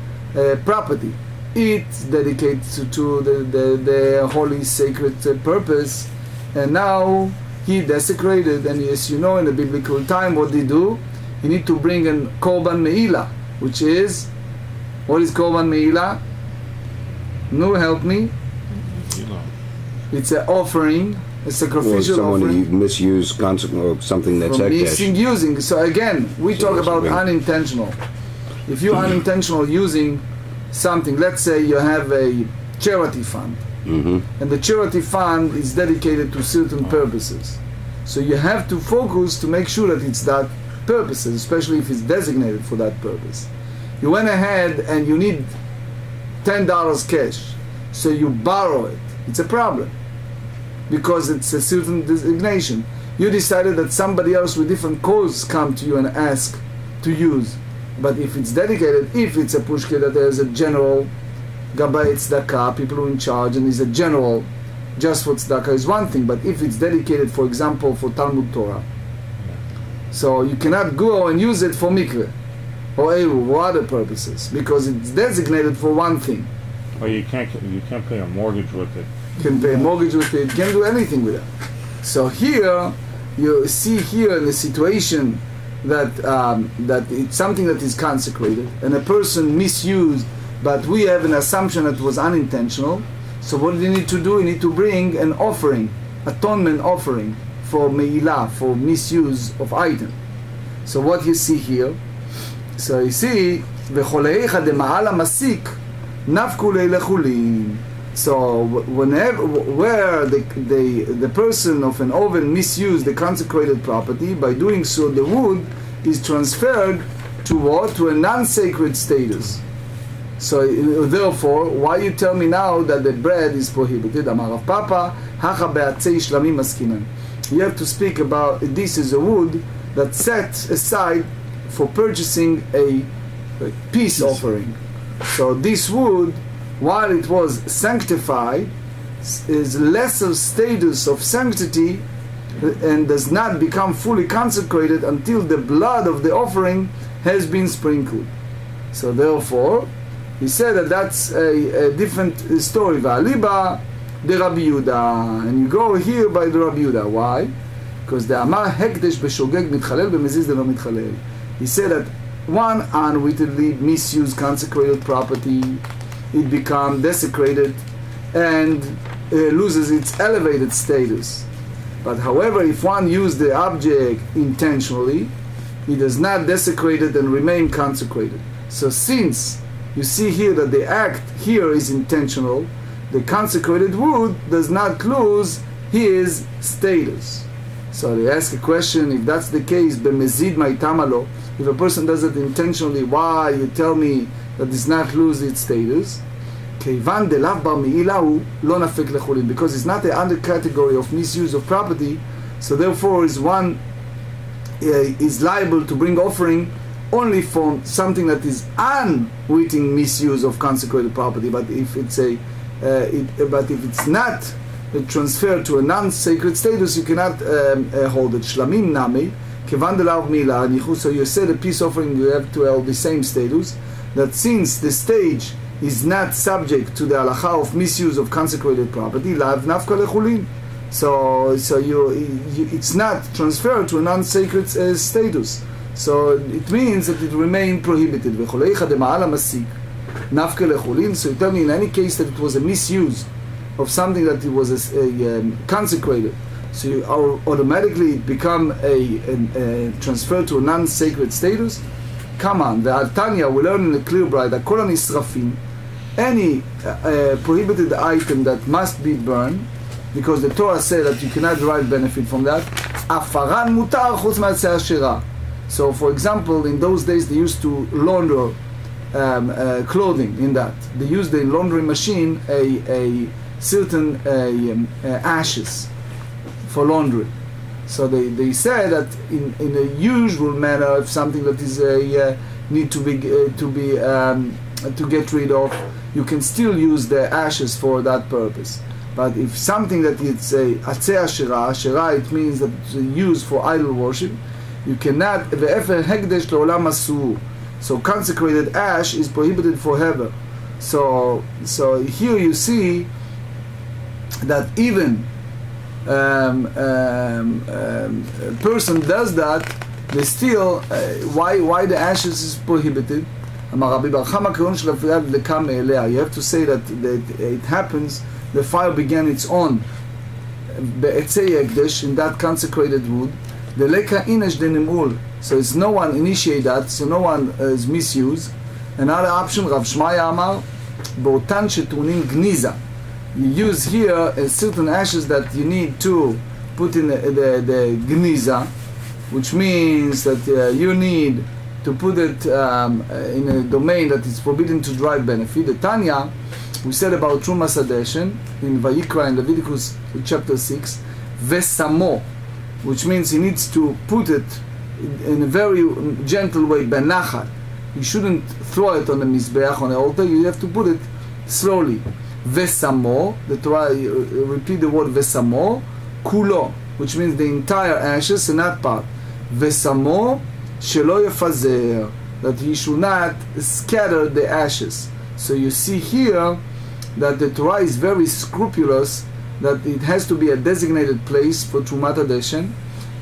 property. It's dedicated to the holy sacred purpose, and now he desecrated. And as you know, in the biblical time, what they do, you need to bring an korban meila, which is, what is korban meila? No, help me. It's an offering, a sacrificial offering. Someone misuse something that's hekdesh. Using. So again, we talk about unintentional. If you're unintentional using something, let's say you have a charity fund, and the charity fund is dedicated to certain purposes, So you have to focus to make sure that it's that purposes, especially if it's designated for that purpose. You went ahead and you need $10 cash, so you borrow it. It's a problem because it's a certain designation. You decided that somebody else with different cause come to you and ask to use. But if it's dedicated, if it's a pushke that there's a general gabay tzedakah, people who are in charge, and is a general just for tzedakah is one thing. But if it's dedicated, for example, for Talmud Torah, so you cannot go and use it for mikveh or eruv or other purposes because it's designated for one thing. Or you can't pay a mortgage with it. You can pay a mortgage with it. You can't do anything with it. So here you see here in the situation that that it's something that is consecrated and a person misused, but we have an assumption that it was unintentional. So what do you need to do? You need to bring an offering, atonement offering for me'ilah, for misuse of item. So what you see here, so you see v'choleicha dema'ala masik nafku leilechulin. So whenever where the person of an oven misused the consecrated property, by doing so the wood is transferred to what? To a non-sacred status. So therefore, why you tell me now that the bread is prohibited? Amar Rav Papa, hacha be'atzei shlamim maskinan. You have to speak about this is a wood that's set aside for purchasing a peace offering. So this wood, while it was sanctified, is lesser status of sanctity and does not become fully consecrated until the blood of the offering has been sprinkled. So therefore, he said that that's a different story. Va'aliba de Rabbi Yehuda, and you go here by the Rabbi Yehuda. Why? Because the Amar Hekdesh b'shogeg mitchalel b'meziz de lo mitchalel. He said that one unwittingly misused consecrated property, it becomes desecrated and loses its elevated status. But however, if one used the object intentionally, it does not desecrate it and remain consecrated. So since you see here that the act here is intentional, the consecrated wood does not lose his status. So they ask a question, if that's the case, b'mezid maitamalo, if a person does it intentionally, why you tell me that does not lose its status? Because it's not the under category of misuse of property, so therefore is one is liable to bring offering only for something that is unwitting misuse of consecrated property. But if it's but if it's not transferred to a non-sacred status, you cannot hold it. Shlamim nami kevan delav mila nichu. So you said a peace offering, you have to hold the same status. That since the stage is not subject to the halacha of misuse of consecrated property, lav nafka lechulin. So it's not transferred to a non-sacred status. So it means that it remained prohibited. V'choleicha dema'ala masik nafka lechulin. So you tell me in any case that it was a misuse of something that it was consecrated, so you automatically become a transfer to a non-sacred status. Come on, the Altanya we learn in the clear bright that kol nisrafin, any prohibited item that must be burned, because the Torah said that you cannot derive benefit from that. Afaran mutar chutz ma'atzei ashera. So, for example, in those days they used to launder clothing. In that they used the laundry machine a certain ashes for laundry. So they said that in a usual manner, if something that is need to get rid of, you can still use the ashes for that purpose. But if something that it's a atzei ashera, it means that it's used for idol worship, you cannot. Ve'efer hekdesh le'olam asur. So consecrated ash is prohibited forever. So here you see that even a person does that, they still why the ashes is prohibited. You have to say that it happens, the fire began its own in that consecrated wood. So it's no one initiate that, so no one is misused. Another option, Rav Shmaya Amar, Botan shetunin gniza. You use here certain ashes that you need to put in the gniza, which means that you need to put it in a domain that is forbidden to derive benefit. The Tanya, we said about Trumas Adeshen in Vayikra in Leviticus chapter 6, Vesamo, which means he needs to put it in a very gentle way, benachat. You shouldn't throw it on the mizbeach, on the altar, you have to put it slowly. Vesamo, the Torah repeat the word Vesamo, kulo, which means the entire ashes and not part. Vesamo, shelo yefazer, that he should not scatter the ashes. So you see here that the Torah is very scrupulous that it has to be a designated place for Trumat Adeshen,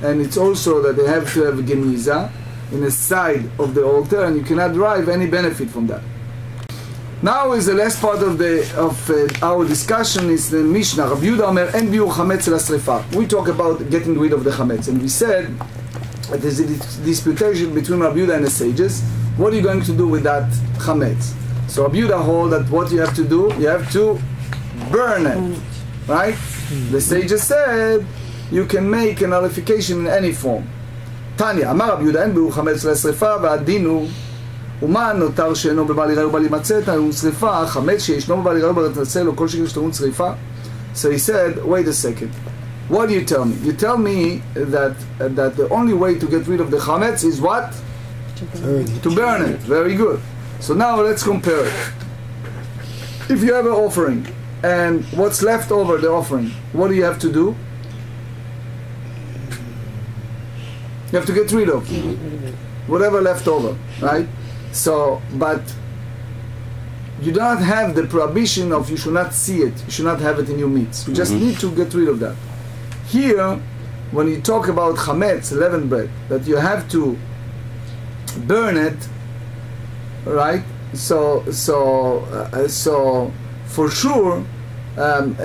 and it's also that they have to have geniza in the side of the altar, and you cannot derive any benefit from that. Now is the last part of our discussion is the Mishnah. Rabbi Yehuda Omer, En biur chametz el hasrefa. We talk about getting rid of the chametz, and we said that there's a disputation between Rabbi Yehuda and the sages. What are you going to do with that chametz? So Rabbi Yehuda hold that what you have to do, you have to burn it, right? The sages said you can make a nullification in any form. Tanya, Amar Rabbi Yehuda, En biur chametz el hasrefa, והדין ומה נותר שאינו בבעל יראה ובעל ימצא טעון שריפה, חמץ שישנו בבעל יראה ובעל ימצא או כל שכן שטעון שריפה. So he said, wait a second, what do you tell me? You tell me that the only way to get rid of the chametz is what? To burn it. Very good. So now let's compare it. If you have an offering and what's left over the offering, what do you have to do? You have to get rid of whatever left over, right? So, but you do not have the prohibition of you should not see it, you should not have it in your meats. You just need to get rid of that. Here, when you talk about chametz, leavened bread, that you have to burn it, right? So for sure, I'm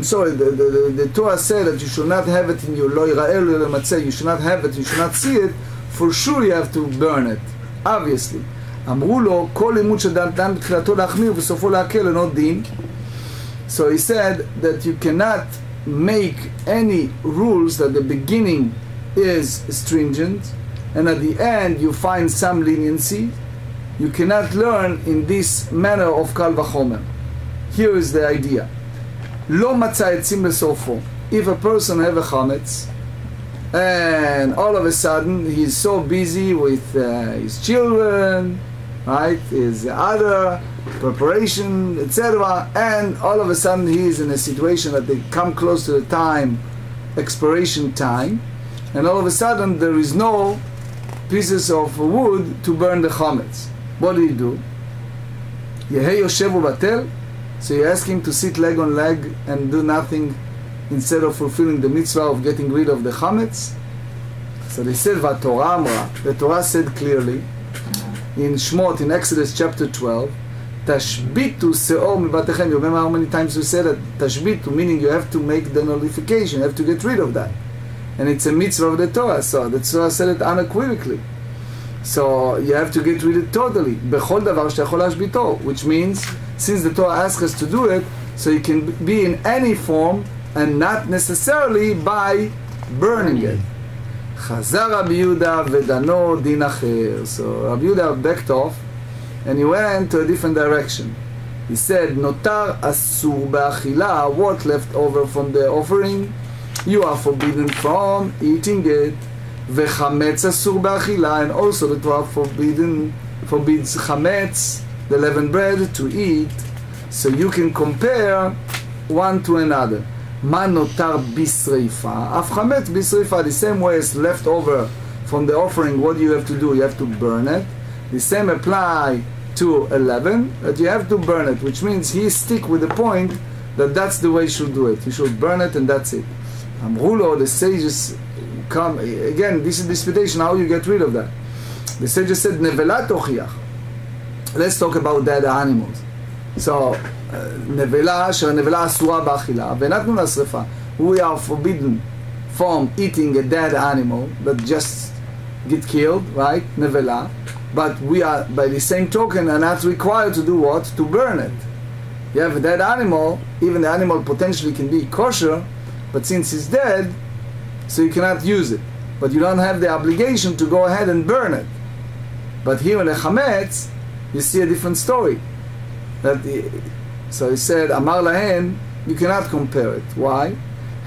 sorry, the Torah said that you should not have it in your lo yira'eh lo yematzeh, you should not have it, you should not see it. For sure you have to burn it, obviously. אמרו לו, כל לימוד שדן בתחילתו להחמיר ובסופו להקל אינו דין. So he said that you cannot make any rules that the beginning is stringent and at the end you find some leniency. You cannot learn in this manner of kal vachomer. Here is the idea. לא מצא עצים לסופו. If a person have a chametz, and all of a sudden he's so busy with his children, right, his other preparation, etc., and all of a sudden he is in a situation that they come close to the expiration time, and all of a sudden there is no pieces of wood to burn the chametz. What do? Yehei yoshev ubatel. So you ask him to sit leg on leg and do nothing instead of fulfilling the mitzvah of getting rid of the chametz. So they said, "Vatorah amra." The Torah said clearly in Shmot, in Exodus chapter 12, "Tashbitu seor mibatechem." You remember how many times we said that tashbitu, meaning you have to make the nullification, you have to get rid of that, and it's a mitzvah of the Torah. So the Torah said it unequivocally. So you have to get rid of it totally. Bechol davar she'echol hashbito, which means since the Torah asks us to do it, so it can be in any form and not necessarily by burning it. Chazar Rabbi Yehuda vedano din acher. So Rabbi Yehuda backed off and he went to a different direction. He said, notar asur ba'achila, what left over from the offering, you are forbidden from eating it. Vechametz asur ba'achila, and also the Torah forbids chametz, the leavened bread, to eat. So you can compare one to another. Ma notar bisreifa, af chametz bisreifa, the same way as left over from the offering, what do you have to do? You have to burn it. The same apply to 11, that you have to burn it, which means he stick with the point that that's the way you should do it. You should burn it and that's it. Amrulo, the sages come, again, this is disputation, how you get rid of that. The sages said, nevelat tochiach. Let's talk about dead animals. So, nevela, שהנבלה אסורה באכילה, ונתנו לה שריפה. We are forbidden from eating a dead animal that just get killed, right? Nevela. But we are, by the same token, are not required to do what? To burn it. You have a dead animal, even the animal potentially can be kosher, but since it's dead, so you cannot use it. But you don't have the obligation to go ahead and burn it. But here in the chametz, you see a different story. So he said, Amar lahen, you cannot compare it. Why?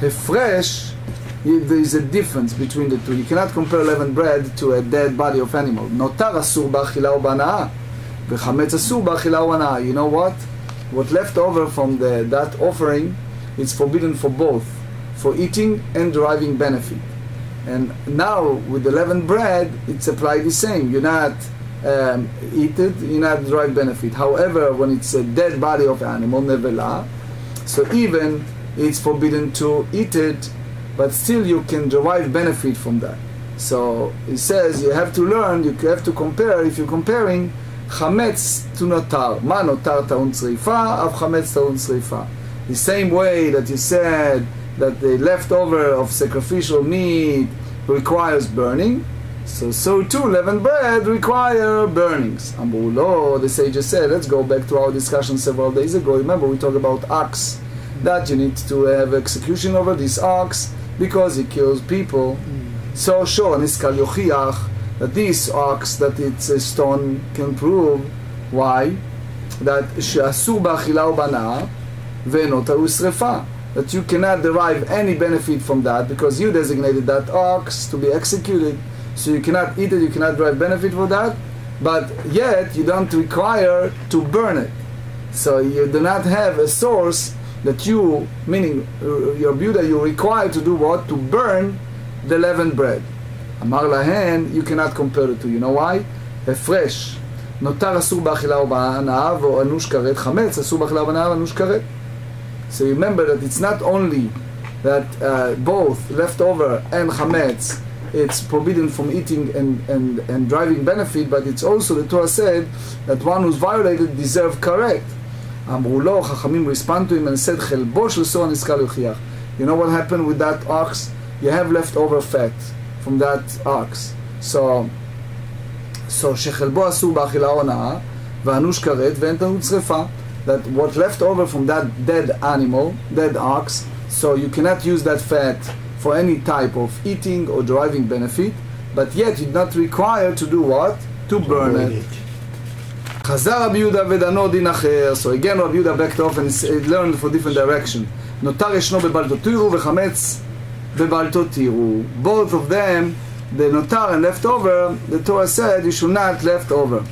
Hefresh, there is a difference between the two. You cannot compare leavened bread to a dead body of animal. Notar asur ba'achila u'bana'ah, v'chametz asur ba'achila u'bana'ah. You know what? What left over from that offering, it's forbidden for both, for eating and deriving benefit. And now with the leavened bread, it's applied the same. You're not eat it, you're not derive benefit. However, when it's a dead body of animal, nevela, so even it's forbidden to eat it, but still you can derive benefit from that. So he says you have to learn, you have to compare. If you're comparing chametz to notar, ma notar ta'un tzrifa, av chametz ta'un tzrifa. The same way that you said that the leftover of sacrificial meat requires burning, so too leavened bread require burnings. Amru lo, the sages said, let's go back to our discussion several days ago. Remember we talked about ox, that you need to have execution over this ox because it kills people. So sure, niskal yochiach, that this ox, that it's a stone, can prove. Why? That she'asur ba'achila u'bana'ah ve'notar u'srefa, that you cannot derive any benefit from that because you designated that ox to be executed, so you cannot eat it, you cannot derive benefit for that, but yet you don't require to burn it. So you do not have a source that you, meaning your Buddha, you require to do what? To burn the leavened bread. Amar lahen, you cannot compare the two. You know why? Hefresh. Notar asur ba'achila u'bana'ah v'anush karet, chametz asur ba'achila u'bana'ah v'anush karet. So remember that it's not only that both leftover and chametz, it's forbidden from eating and driving benefit, but it's also, the Torah said, that one who's violated deserve karet. Amru lo, Chachamim respond to him and said, Chelbo shel so'an niskal yochiach. You know what happened with that ox? You have leftover fat from that ox. So shechelbo asur ba'achila u'bana'ah v'anush karet ve'en ta'un tzrifa. That what left over from that dead animal, dead ox, so you cannot use that fat for any type of eating or deriving benefit, but yet you're not required to do what? To burn it. Chazar Rabbi Yehuda vedano din acher. So again Rabbi Yehuda backed off and learned for different direction. Notar yeshno bebalto tiru v'chametz bebalto tiru. Both of them, the notar and leftover, the Torah said you should not left over.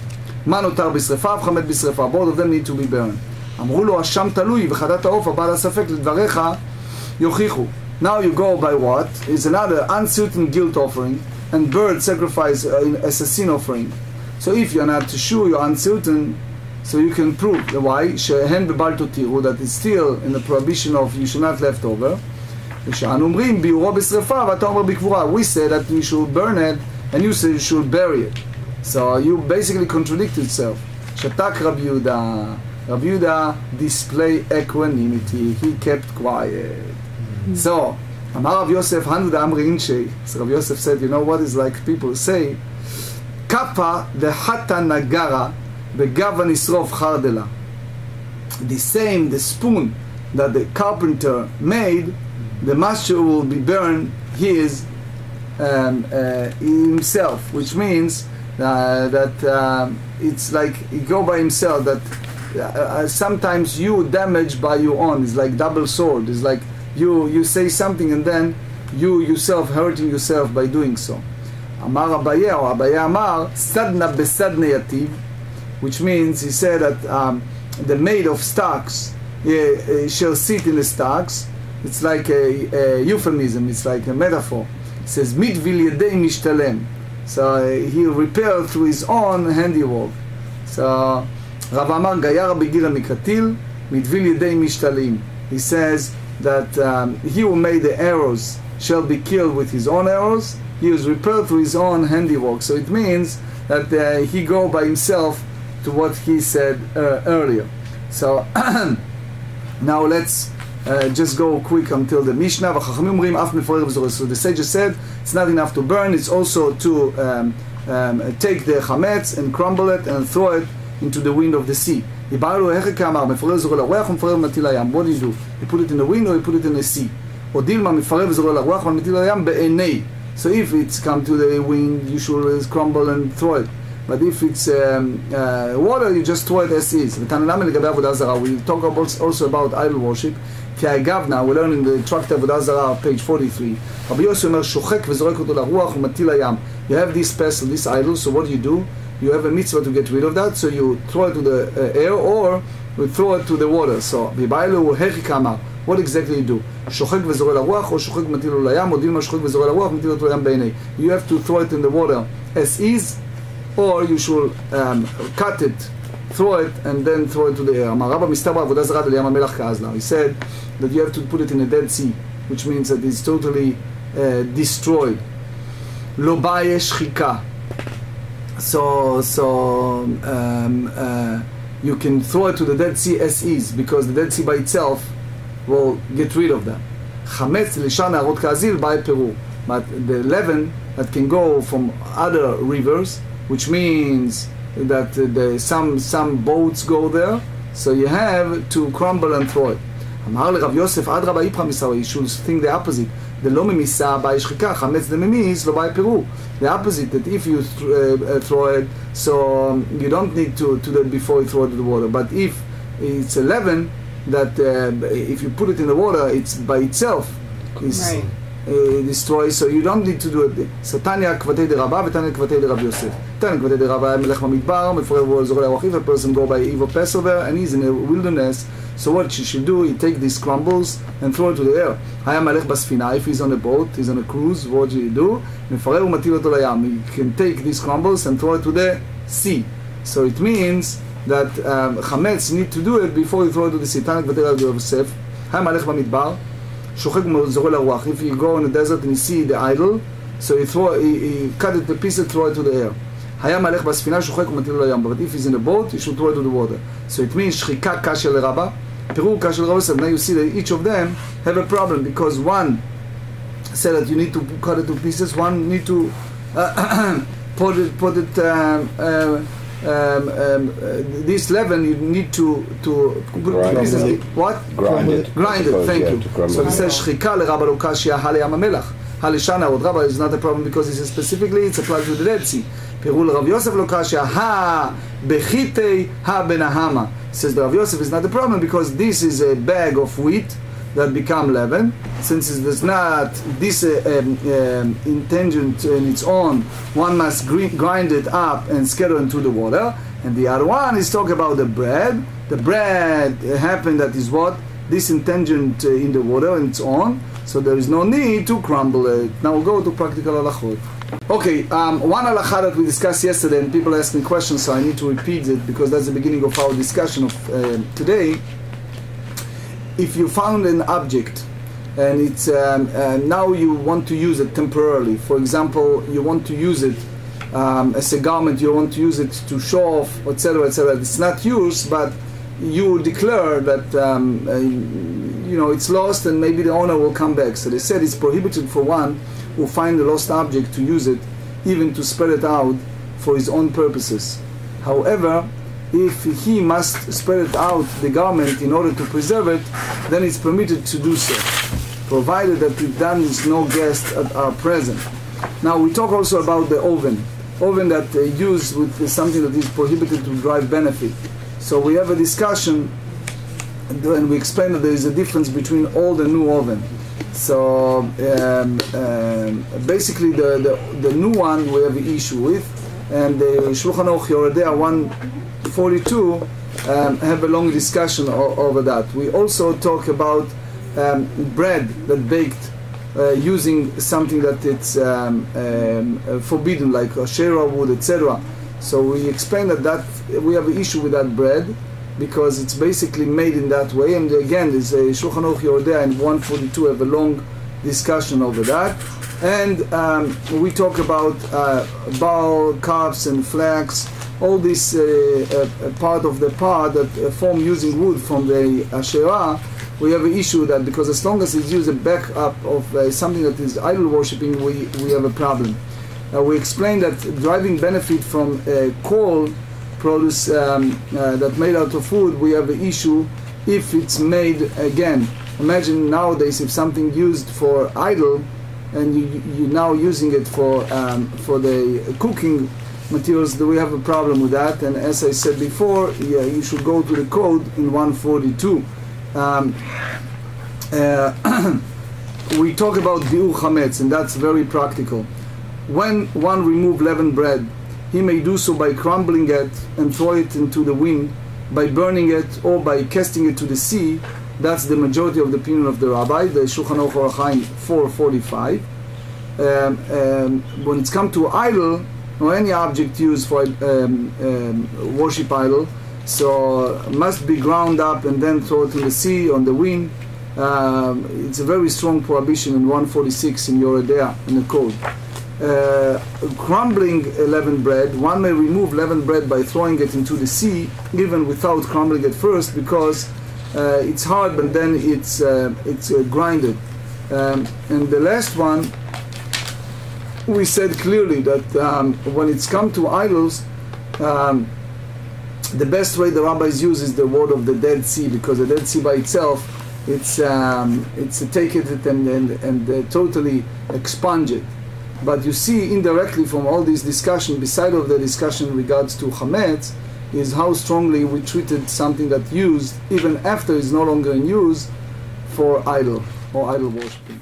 מה נותר בשרפה וחמת בשרפה. Both of them need to be burned. אמרו לו, השם תלוי וחדת העוף הבא לספק לדבריך יוכיחו. Now you go by what? Is another uncertain guilt offering and bird sacrifice as a sin offering. So if you're not sure, you're uncertain, so you can prove. Why? שהן בבלתו תירו, that is still in the prohibition of you should not left over. ושאנו אומרים ביורו בשרפה ואתה אומר בקבורה. We say that you should burn it and you say you should bury it. So you basically contradict yourself. Shatak Rabbi Yehuda. Rabbi Yehuda display equanimity. He kept quiet. So, Amar Rav Yosef, Hanu Amri Inshei. So Rav Yosef said, you know what is like people say? Kappa the Hata Nagara Begava Nisrof Chardela. The same, the spoon that the carpenter made, the master will be burned his himself, which means that it's like you go by himself, that sometimes you damage by your own. It's like double sword. It's like you say something and then you yourself hurting yourself by doing so. Amar Abaye, or Abaye Amar, Sadna besadne yativ, which means he said that the maid of stocks shall sit in the stocks. It's like a euphemism, it's like a metaphor. It says, Mit vil yedei mishtalem. So he repaired through his own handiwork. So Rav Amar Gayara begira mikatil mitvil yedei mishtalim. He says that he who made the arrows shall be killed with his own arrows. He was repaired through his own handiwork. So it means that he go by himself to what he said earlier. So now let's just go quick until the Mishnah. So the sages said it's not enough to burn, it's also to take the chametz and crumble it and throw it into the wind of the sea. What do you do? You put it in the wind or you put it in the sea? או דילמה מפרר וזורע לרוח, אבל מטיל לים בעיני. So if it's come to the wind, you should crumble and throw it. But if it's water, you just throw it as is. ותנא לגבי עבודה זרה, we talk also about idol worship. כי האגבנה, we learn in the tract עבודה זרה, page 43. רבי יוסי אומר, שוחק וזורק אותו לרוח ומטיל לים. You have this pestle, this idol, so what do? You have a mitzvah to get rid of that, so you throw it to the air, or you throw it to the water. So, בבעילו הכי כמה. What exactly you do? שוחק וזורע לרוח, או שוחק מטיל לו לים, או דילמה שוחק וזורע לרוח, מטיל אותו לים בעיני. You have to throw it in the water as is, or you should cut it, throw it, and then throw it to the air. אמר רבא מסתבר בעבודה זרה לים המלח כאזלה. He said that you have to put it in a dead sea, which means that it's totally destroyed. לא בא יש שחיקה. So you can throw it to the Dead Sea as is, because the Dead Sea by itself will get rid of them. חמץ לשאר נהרות כאזיל באי פירור. But the leaven that can go from other rivers, which means that some boats go there, so you have to crumble and throw it. אמר לרב יוסף, אדרבה איפכא מסתברא, you should think the opposite. דלא ממיסה באי שחיקה, חמץ דממיס לא באי פירור. The opposite, that if you throw it, so you don't need to do that before you throw it to the water. But if it's a leaven, that if you put it in the water, it's by itself is destroyed, so you don't need to do it. So Tanya kvatei de Rabba, Tanya kvatei de Rabbi Yosef. Tanya kvatei de Rabba, melech b'midbar, mefureh v'zoreh l'rochiv, a person go by eve of Passover, and he's in a wilderness. So what she should do, he take these crumbles and throw it to the air. Haya malech basfina, if he's on a boat, he's on a cruise, what should he do? Mefureh u'matil oto layam. He can take these crumbles and throw it to the sea. So it means that chametz need to do it before you throw it to the sea. Tanya kvatei de Rabbi Yosef. Haya malech b'midbar. If you go in the desert and you see the idol, so you cut it to pieces, throw it to the air. But if he's in a boat, you should throw it to the water. So it means שחיקה קשה לרבה, פירור קשה לרבה. Now you see that each of them have a problem, because one said that you need to cut it to pieces, one need to put it this leaven you need to grind it. What? Grind it. Thank you. So he says שחיקה לרבה לא קשיא לים המלח. הלשנה עוד רבה is not a problem, because he says specifically it's applied to the Dead Sea. פירור לרב יוסף לא קשיא בחיתי בנהמה. Says the Rav Yosef is not a problem, because this is a bag of wheat that become leaven. Since it is not this intelligent in its own, one must grind it up and scatter into the water. And the other one is talking about the bread. The bread happened that is what? This intelligent in the water on its own. So there is no need to crumble it. Now we'll go to practical halachot. Okay, one halakha that we discussed yesterday, and people asked me questions, so I need to repeat it because that's the beginning of our discussion of today. If you found an object and it's now you want to use it temporarily, for example, you want to use it as a garment, you want to use it to show off, etc., etc. It's not yours, but you declare that it's lost and maybe the owner will come back. So they said it's prohibited for one who find a lost object to use it, even to spread it out for his own purposes. However, if he must spread it out, the garment, in order to preserve it, then it's permitted to do so, provided that we've done is no guest are present. Now we talk also about the oven that used with something that is prohibited to drive benefit. So we have a discussion, and we explain that there is a difference between old and new oven. So basically the new one we have an issue with, and the Shulchan Aruch Yoreh De'ah 142 have a long discussion over that. We also talk about bread that baked using something that it's forbidden, like Asherah wood, etc. So we explain that we have an issue with that bread, because it's basically made in that way. And again, there's a Shulchan Aruch Yoreh De'ah and 142 have a long discussion over that. And we talk about bowl, cups, and flax, all this part of the pot that form using wood from the Asherah. We have an issue with that, because as long as it's used a backup of something that is idol worshipping, we have a problem. We explained that driving benefit from coal produce that made out of wood, we have an issue if it's made again Imagine nowadays if something used for idol, and you're now using it for the cooking materials, do we have a problem with that? And as I said before, yeah, you should go to the code in 142. We talk about bi'ur chametz, and that's very practical. When one remove leavened bread, he may do so by crumbling it and throw it into the wind, by burning it, or by casting it to the sea. That's the majority of the opinion of the rabbi, the Shulchan Aruch Orach Chaim 445. When it's come to idol, or any object used for worship idol, so must be ground up and then thrown to the sea on the wind. It's a very strong prohibition in 146 in Yoredea in the code. Crumbling leavened bread, one may remove leavened bread by throwing it into the sea, even without crumbling it first, because it's hard, but then it's grinded. And the last one, we said clearly that when it's come to idols, the best way the rabbis use is the word of the Dead Sea, because the Dead Sea by itself, it's take it and totally expunge it. But you see indirectly from all this discussion, beside of the discussion in regards to chametz, is how strongly we treated something that used even after it's no longer in use for idol or idol worshiping.